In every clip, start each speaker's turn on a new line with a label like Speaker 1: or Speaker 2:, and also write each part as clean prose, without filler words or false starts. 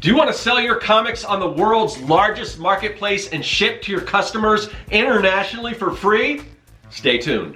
Speaker 1: Do you want to sell your comics on the world's largest marketplace and ship to your customers internationally for free? Stay tuned.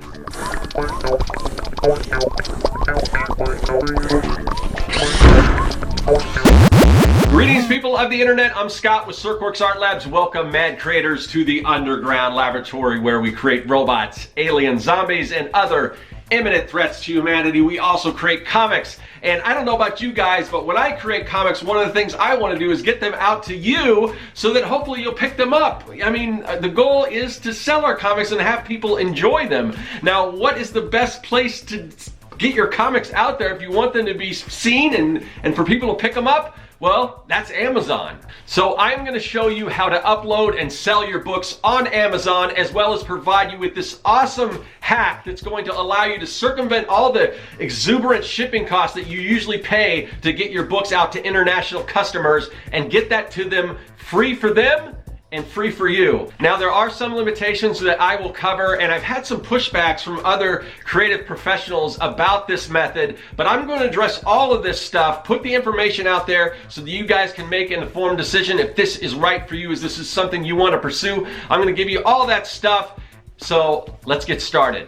Speaker 1: Greetings, people of the internet. I'm Scott with Serkworks Art Labs. Welcome, mad creators, to the underground laboratory where we create robots, aliens, zombies, and other imminent threats to humanity. We also create comics. And I don't know about you guys, but when I create comics, one of the things I want to do is get them out to you so that hopefully you'll pick them up. I mean, the goal is to sell our comics and have people enjoy them. Now, what is the best place to get your comics out there if you want them to be seen and for people to pick them up? Well, that's Amazon. So I'm going to show you how to upload and sell your books on Amazon, as well as provide you with this awesome hack that's going to allow you to circumvent all the exuberant shipping costs that you usually pay to get your books out to international customers and get that to them free for them and free for you. Now, there are some limitations that I will cover, and I've had some pushbacks from other creative professionals about this method, but I'm going to address all of this stuff, put the information out there so that you guys can make an informed decision if this is right for you, if this is something you want to pursue. I'm going to give you all that stuff, so let's get started.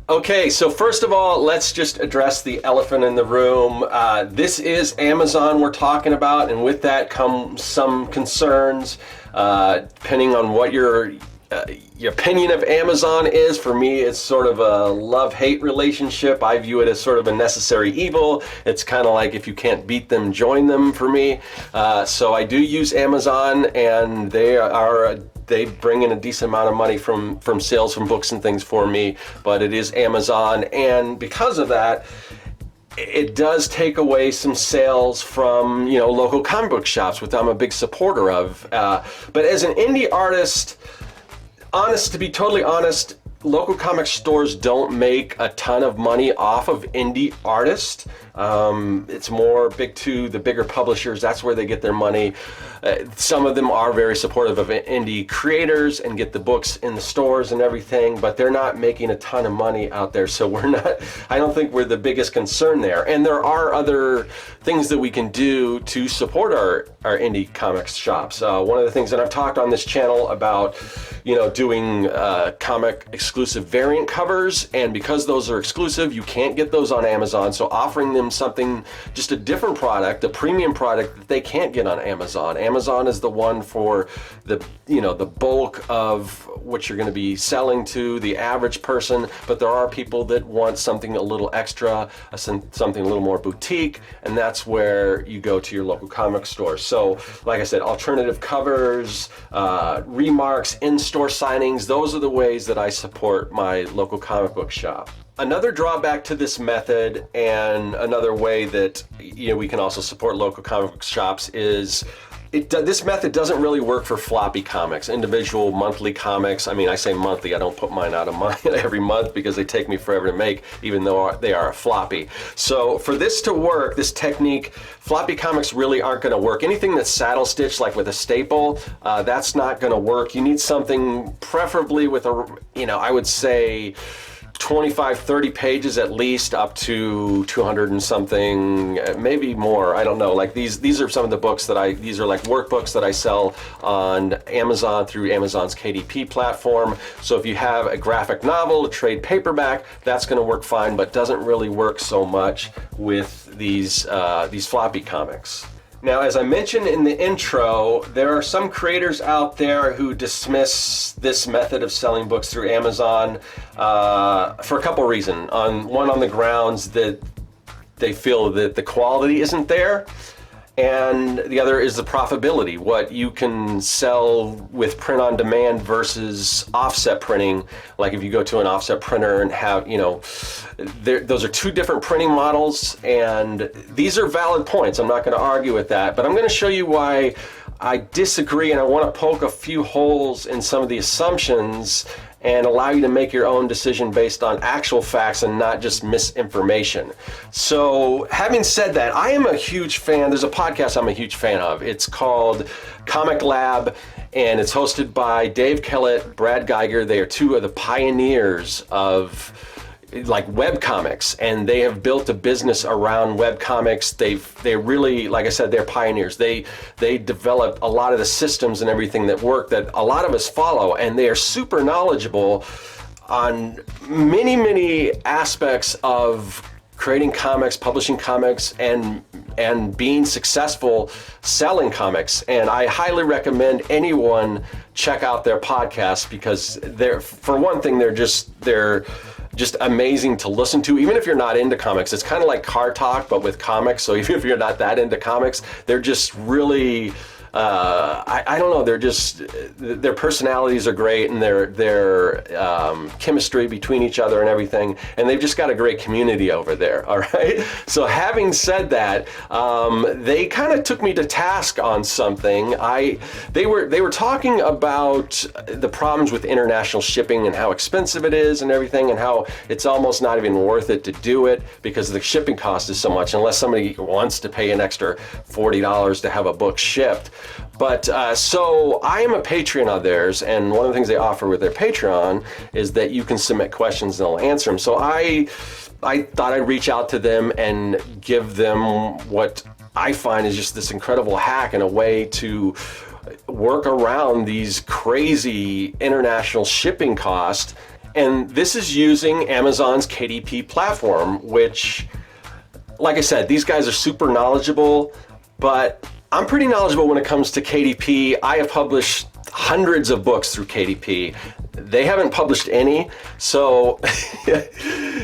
Speaker 1: Okay, so first of all, let's just address the elephant in the room. This is Amazon we're talking about, and with that come some concerns, depending on what your opinion of Amazon is. For me, it's sort of a love-hate relationship. I view it as sort of a necessary evil. It's kind of like if you can't beat them, join them for me. So I do use Amazon, and they bring in a decent amount of money from sales from books and things for me, but it is Amazon, and because of that, it does take away some sales from, you know, local comic book shops, which I'm a big supporter of. But as an indie artist, to be totally honest, local comic stores don't make a ton of money off of indie artists. It's more the bigger publishers. That's where they get their money. Some of them are very supportive of indie creators and get the books in the stores and everything, but they're not making a ton of money out there. So I don't think we're the biggest concern there. And there are other things that we can do to support our indie comics shops. One of the things that I've talked on this channel about, you know, doing comic exclusive variant covers, and because those are exclusive, you can't get those on Amazon. So offering them something, just a different product, a premium product that they can't get on Amazon. Amazon is the one for the bulk of what you're going to be selling to the average person, but there are people that want something a little extra, something a little more boutique, and that's where you go to your local comic store. So, like I said, alternative covers, remarks, in-store signings, those are the ways that I support my local comic book shop. Another drawback to this method, and another way that we can also support local comic book shops, is this method doesn't really work for floppy comics, individual monthly comics. I mean, I say monthly, I don't put mine out of every month because they take me forever to make, even though they are a floppy. So for this to work, this technique, floppy comics really aren't going to work. Anything that's saddle stitched, like with a staple, that's not going to work. You need something preferably with I would say 25, 30 pages at least, up to 200 and something, maybe more. I don't know. Like these are some of the books these are like workbooks that I sell on Amazon through Amazon's KDP platform. So if you have a graphic novel, a trade paperback, that's going to work fine, but doesn't really work so much with these floppy comics. Now, as I mentioned in the intro, there are some creators out there who dismiss this method of selling books through Amazon for a couple reasons. One, on the grounds that they feel that the quality isn't there, and the other is the profitability, what you can sell with print on demand versus offset printing. Like if you go to an offset printer and have, those are two different printing models, and these are valid points. I'm not going to argue with that, but I'm going to show you why I disagree, and I want to poke a few holes in some of the assumptions and allow you to make your own decision based on actual facts and not just misinformation. So having said that, I am a huge fan. There's a podcast I'm a huge fan of. It's called Comic Lab, and it's hosted by Dave Kellett, Brad Geiger. They are two of the pioneers of like web comics, and they have built a business around web comics. They really, like I said, they're pioneers. They developed a lot of the systems and everything that work that a lot of us follow, and they are super knowledgeable on many aspects of creating comics, publishing comics, and being successful selling comics. And I highly recommend anyone check out their podcast, because for one thing, they're just amazing to listen to. Even if you're not into comics, it's kind of like Car Talk, but with comics. So even if you're not that into comics, they're just really, I don't know, their personalities are great, and their chemistry between each other and everything, and they've just got a great community over there, all right? So having said that, they kind of took me to task on something. They were talking about the problems with international shipping and how expensive it is and everything, and how it's almost not even worth it to do it because the shipping cost is so much, unless somebody wants to pay an extra $40 to have a book shipped. But so I am a Patreon of theirs, and one of the things they offer with their Patreon is that you can submit questions and they'll answer them. So I thought I'd reach out to them and give them what I find is just this incredible hack and a way to work around these crazy international shipping costs. And this is using Amazon's KDP platform, which, like I said, these guys are super knowledgeable, but I'm pretty knowledgeable when it comes to KDP. I have published hundreds of books through KDP. They haven't published any, so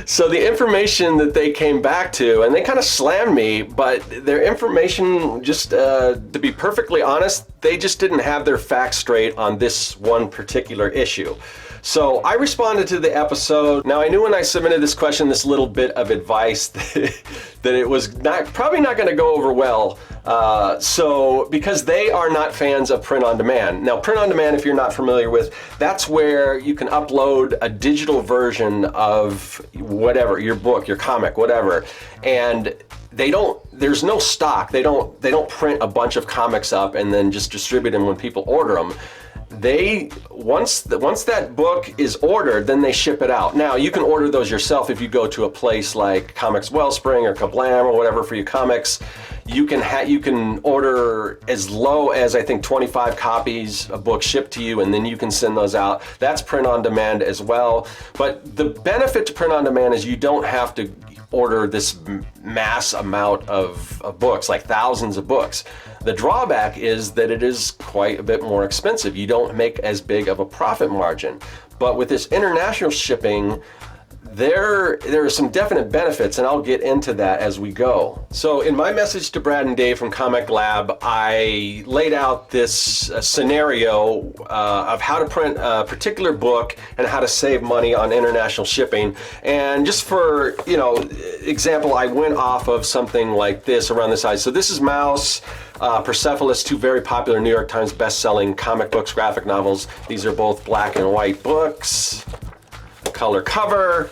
Speaker 1: so the information that they came back to, and they kind of slammed me, but their information, just to be perfectly honest, they just didn't have their facts straight on this one particular issue. So I responded to the episode. Now, I knew when I submitted this question, this little bit of advice, that it was probably not going to go over well. So because they are not fans of print on demand. Now, print on demand, if you're not familiar with, that's where you can upload a digital version of whatever, your book, your comic, whatever, and there's no stock. They don't print a bunch of comics up and then just distribute them when people order them. Once that book is ordered, then they ship it out. Now, you can order those yourself if you go to a place like Comics Wellspring or Kablam or whatever for your comics. You can order as low as, I think, 25 copies of books shipped to you, and then you can send those out. That's print on demand as well. But the benefit to print on demand is you don't have to order this mass amount of books, like thousands of books. The drawback is that it is quite a bit more expensive. You don't make as big of a profit margin. But with this international shipping, there are some definite benefits, and I'll get into that as we go. So in my message to Brad and Dave from Comic Lab, I laid out this scenario of how to print a particular book and how to save money on international shipping. And just for example, I went off of something like this around the size. So this is Mouse, Persepolis, two very popular New York Times best-selling comic books, graphic novels. These are both black and white books, color cover,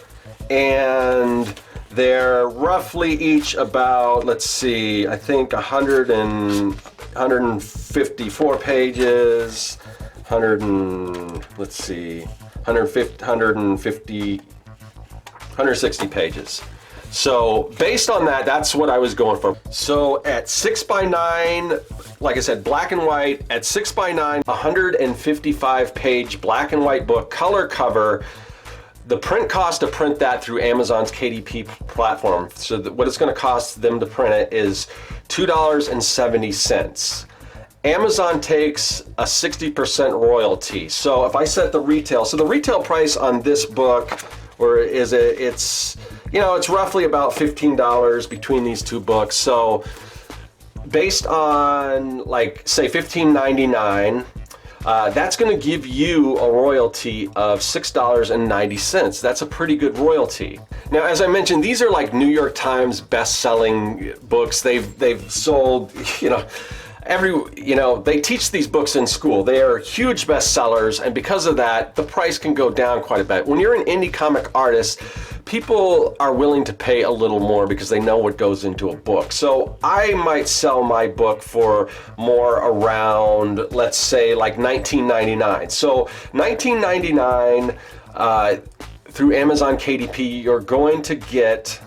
Speaker 1: and they're roughly each about, let's see, I think 154 pages, 160 pages. So based on that, that's what I was going for. So at 6x9, like I said, black and white, at 6x9, 155 page black and white book, color cover. The print cost to print that through Amazon's KDP platform, so what it's going to cost them to print it is $2.70. Amazon takes a 60% royalty. So if I set the retail price on this book, it's roughly about $15 between these two books. So based on, like, say $15.99, that's going to give you a royalty of $6.90. That's a pretty good royalty. Now, as I mentioned, these are like New York Times best-selling books. They've sold, they teach these books in school. They are huge bestsellers, and because of that, the price can go down quite a bit. When you're an indie comic artist, people are willing to pay a little more because they know what goes into a book. So I might sell my book for more around, let's say, like $19.99. So $19.99, through Amazon KDP, you're going to get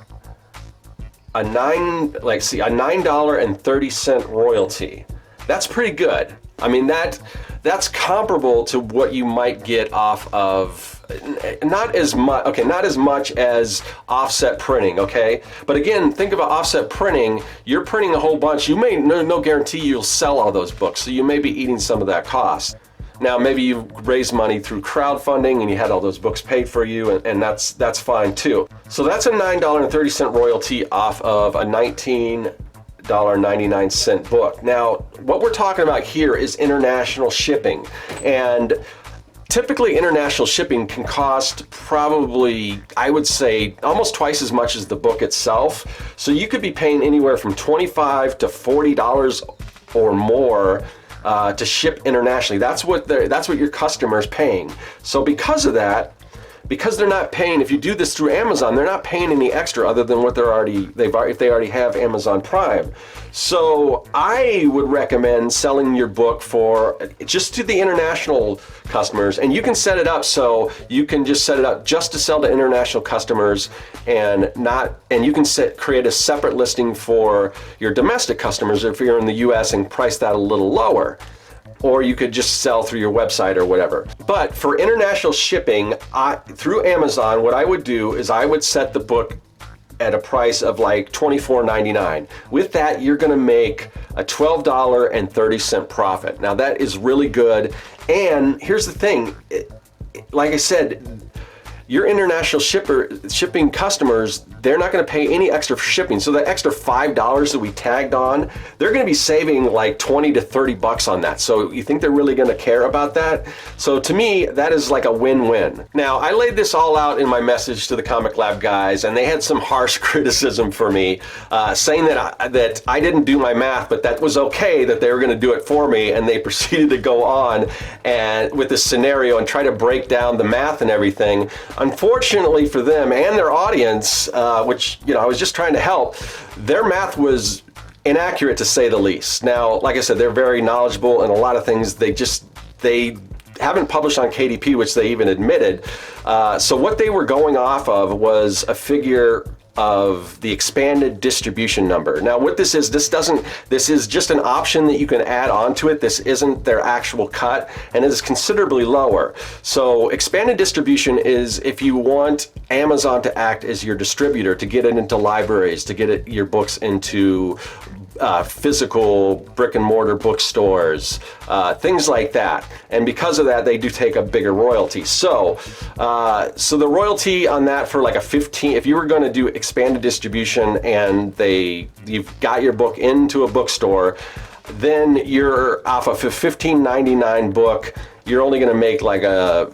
Speaker 1: a $9.30 royalty. That's pretty good. I mean, that's comparable to what you might get off of, not as much as offset printing, okay? But again, think about offset printing. You're printing a whole bunch. You may no guarantee you'll sell all those books, so you may be eating some of that cost. Now, maybe you raised money through crowdfunding and you had all those books paid for you, and that's fine too. So that's a $9.30 royalty off of a $19.99 book. Now, what we're talking about here is international shipping, and typically international shipping can cost probably, I would say, almost twice as much as the book itself. So you could be paying anywhere from $25 to $40 or more to ship internationally. That's what your customer's paying. So because of that, because they're not paying, if you do this through Amazon, they're not paying any extra other than what if they already have Amazon Prime. So I would recommend selling your book for just to the international customers, and you can set it up so you can just set it up just to sell to international customers, and you can create a separate listing for your domestic customers if you're in the US and price that a little lower. Or you could just sell through your website or whatever. But for international shipping, through Amazon, what I would do is I would set the book at a price of like $24.99. With that, you're gonna make a $12.30 profit. Now that is really good. And here's the thing, like I said, your international shipping customers, they're not going to pay any extra for shipping. So that extra $5 that we tagged on, they're going to be saving like 20 to 30 bucks on that. So you think they're really going to care about that? So to me, that is like a win-win. Now, I laid this all out in my message to the Comic Lab guys, and they had some harsh criticism for me, saying that I didn't do my math, but that was okay, that they were going to do it for me, and they proceeded to go on and with this scenario and try to break down the math and everything. Unfortunately for them and their audience, which I was just trying to help, their math was inaccurate to say the least. Now, like I said, they're very knowledgeable in a lot of things. They haven't published on KDP, which they even admitted. So what they were going off of was a figure of the expanded distribution number. Now what this is just an option that you can add onto it. This isn't their actual cut, and it is considerably lower. So expanded distribution is if you want Amazon to act as your distributor, to get it into libraries, to get your books into physical brick and mortar bookstores, things like that. And because of that, they do take a bigger royalty. So the royalty on that for like if you were going to do expanded distribution and you've got your book into a bookstore, then you're off of a $15.99 book, you're only going to make like a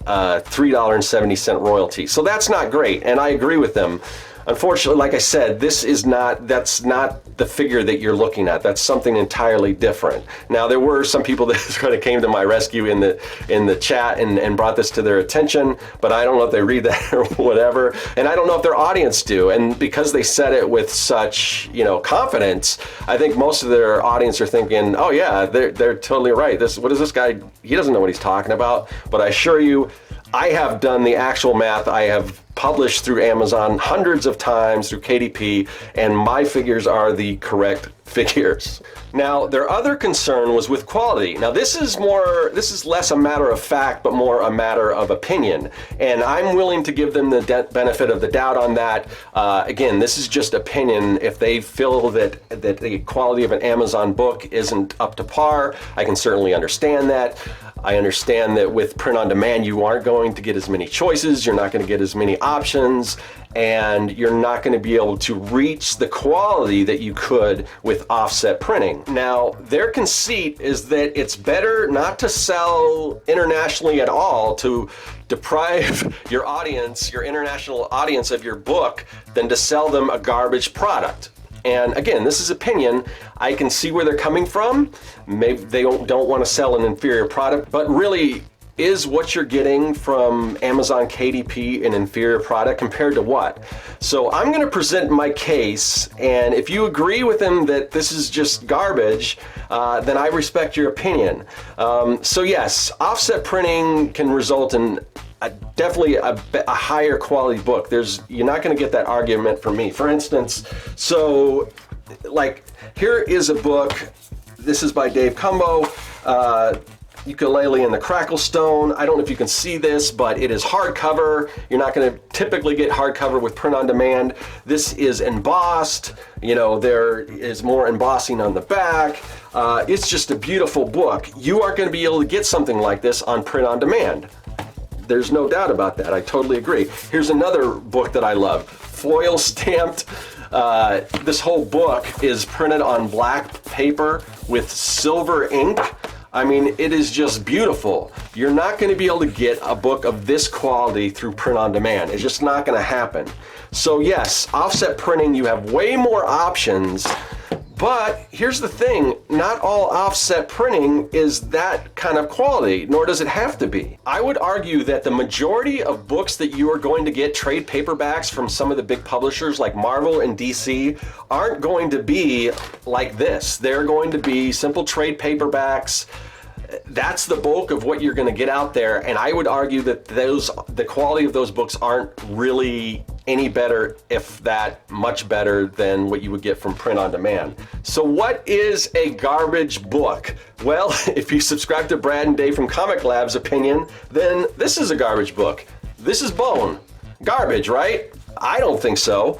Speaker 1: $3.70 royalty. So that's not great, and I agree with them. Unfortunately, like I said, that's not the figure that you're looking at. That's something entirely different. Now, there were some people that sort of came to my rescue in the chat and brought this to their attention, but I don't know if they read that or whatever, and I don't know if their audience do. And because they said it with such confidence, I think most of their audience are thinking, oh yeah, they're totally right. What is this guy? He doesn't know what he's talking about. But I assure you, I have done the actual math. I have published through Amazon hundreds of times through KDP, and my figures are the correct figures. Now, their other concern was with quality. Now, this is less a matter of fact, but more a matter of opinion. And I'm willing to give them the benefit of the doubt on that. Again, this is just opinion. If they feel that the quality of an Amazon book isn't up to par, I can certainly understand that. I understand that with print on demand, you aren't going to get as many choices, you're not going to get as many options, and you're not going to be able to reach the quality that you could with offset printing. Now, their conceit is that it's better not to sell internationally at all, to deprive your audience, your international audience, of your book, than to sell them a garbage product. And again, this is opinion. I can see where they're coming from. Maybe they don't want to sell an inferior product, but really, is what you're getting from Amazon KDP an inferior product compared to what? So I'm going to present my case, and if you agree with them that this is just garbage, then I respect your opinion. So yes, offset printing can result in definitely a higher quality book. You're not going to get that argument from me. For instance, so like here is a book. This is by Dave Cumbo. Ukulele and the Cracklestone. I don't know if you can see this, but it is hardcover. You're not going to typically get hardcover with print on demand. This is embossed. You know, there is more embossing on the back. It's just a beautiful book. You aren't going to be able to get something like this on print on demand. There's no doubt about that. I totally agree. Here's another book that I love. Foil stamped. This whole book is printed on black paper with silver ink. I mean, it is just beautiful. You're not going to be able to get a book of this quality through print on demand. It's just not going to happen. So yes, offset printing, you have way more options. But here's the thing, not all offset printing is that kind of quality, nor does it have to be. I would argue that the majority of books that you are going to get trade paperbacks from some of the big publishers like Marvel and DC aren't going to be like this. They're going to be simple trade paperbacks. That's the bulk of what you're going to get out there, and I would argue that the quality of those books aren't really any better, if that much better, than what you would get from print on demand. So what is a garbage book? Well, if you subscribe to Brad and Dave from Comic Lab's opinion, then this is a garbage book. This is bone. Garbage, right? I don't think so.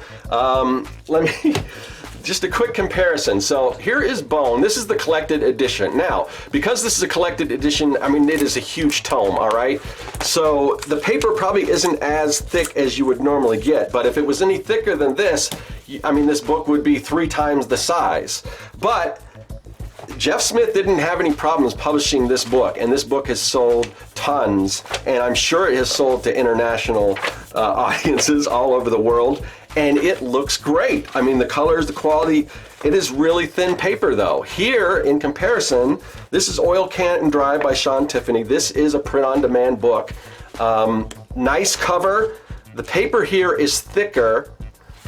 Speaker 1: Just a quick comparison. So here is Bone. This is the collected edition. Now, because this is a collected edition, I mean, it is a huge tome, all right? So the paper probably isn't as thick as you would normally get, but if it was any thicker than this, I mean, this book would be 3 times the size. But Jeff Smith didn't have any problems publishing this book, and this book has sold tons, and I'm sure it has sold to international audiences all over the world. And it looks great. I mean, the colors, the quality, it is really thin paper though. Here, in comparison, this is Oil Can and Dry by Sean Tiffany. This is a print-on-demand book. Nice cover. The paper here is thicker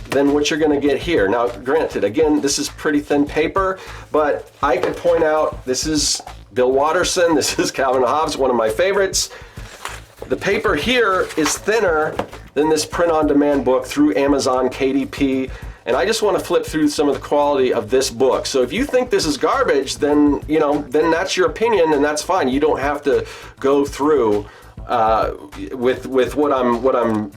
Speaker 1: than what you're gonna get here. Now, granted, again, this is pretty thin paper, but I could point out, this is Bill Watterson, this is Calvin Hobbes, one of my favorites. The paper here is thinner than this print-on-demand book through Amazon KDP, and I just want to flip through some of the quality of this book. So if you think this is garbage, then then that's your opinion, and that's fine. You don't have to go through with what I'm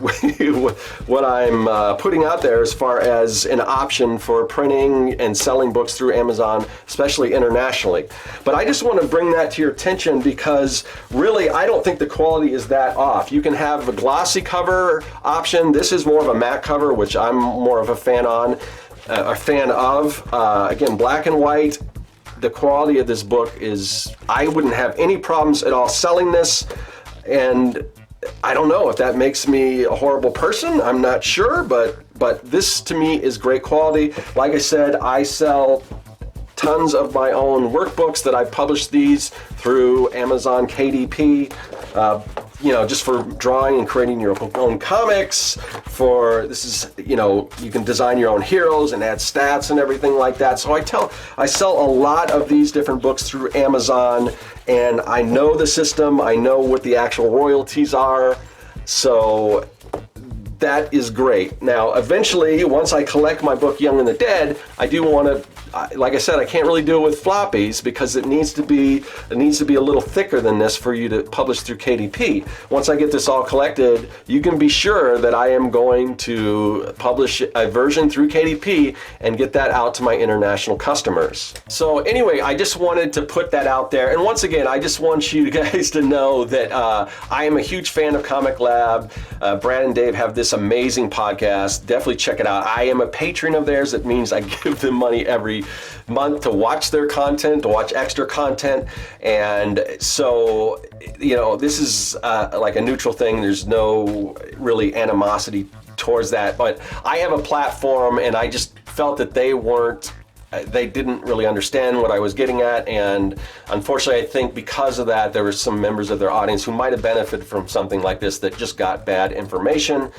Speaker 1: putting out there as far as an option for printing and selling books through Amazon, especially internationally. But I just want to bring that to your attention because really I don't think the quality is that off. You can have a glossy cover option. This is more of a matte cover, which I'm more of a fan of. Again, black and white. The quality of this book is, I wouldn't have any problems at all selling this. And I don't know if that makes me a horrible person. I'm not sure, but this to me is great quality. Like I said, I sell tons of my own workbooks that I publish these through Amazon KDP. Just for drawing and creating your own comics. This is, you can design your own heroes and add stats and everything like that. So I sell a lot of these different books through Amazon, and I know the system. I know what the actual royalties are. So that is great. Now, eventually, once I collect my book Young and the Dead, I do want to, like I said, I can't really do it with floppies because it needs to be a little thicker than this for you to publish through KDP. Once I get this all collected, you can be sure that I am going to publish a version through KDP and get that out to my international customers. So anyway, I just wanted to put that out there. And once again, I just want you guys to know that I am a huge fan of Comic Lab. Brad and Dave have this amazing podcast. Definitely check it out. I am a patron of theirs. It means I give them money every month to watch their content, to watch extra content. And so, this is like a neutral thing. There's no really animosity towards that. But I have a platform, and I just felt that they didn't really understand what I was getting at, and unfortunately I think because of that there were some members of their audience who might have benefited from something like this that just got bad information.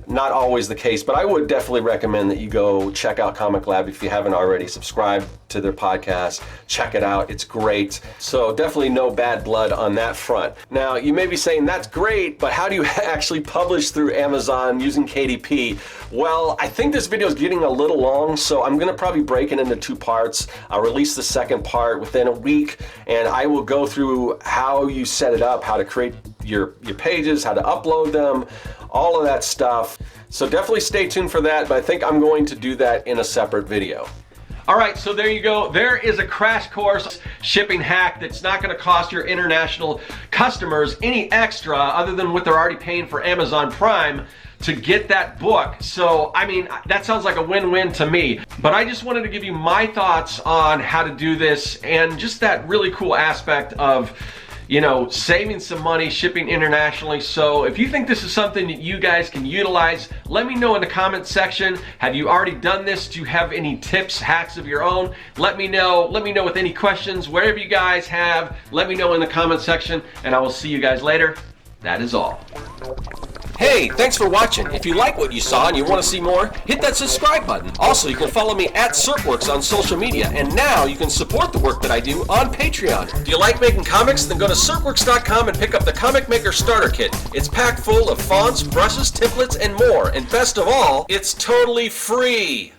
Speaker 1: not always the case, but I would definitely recommend that you go check out Comic Lab if you haven't already. Subscribe to their podcast, check it out, it's great. So definitely no bad blood on that front. Now you may be saying that's great, but how do you actually publish through Amazon using KDP? Well, I think this video is getting a little long, so I'm gonna probably break it into 2 parts. I'll release the second part within a week, and I will go through how you set it up, how to create your pages, how to upload them, all of that stuff. So definitely stay tuned for that, but I think I'm going to do that in a separate video. All right, so there you go. There is a crash course shipping hack that's not gonna cost your international customers any extra other than what they're already paying for Amazon Prime to get that book. So, I mean, that sounds like a win-win to me. But I just wanted to give you my thoughts on how to do this and just that really cool aspect of, you know, saving some money shipping internationally. So if you think this is something that you guys can utilize, let me know in the comment section. Have you already done this? Do you have any tips, hacks of your own? Let me know. Let me know with any questions, wherever you guys have. Let me know in the comment section, and I will see you guys later. That is all. Hey, thanks for watching. If you like what you saw and you want to see more, hit that subscribe button. Also, you can follow me at Serkworks on social media, and now you can support the work that I do on Patreon. Do you like making comics? Then go to Serkworks.com and pick up the Comic Maker Starter Kit. It's packed full of fonts, brushes, templates, and more. And best of all, it's totally free.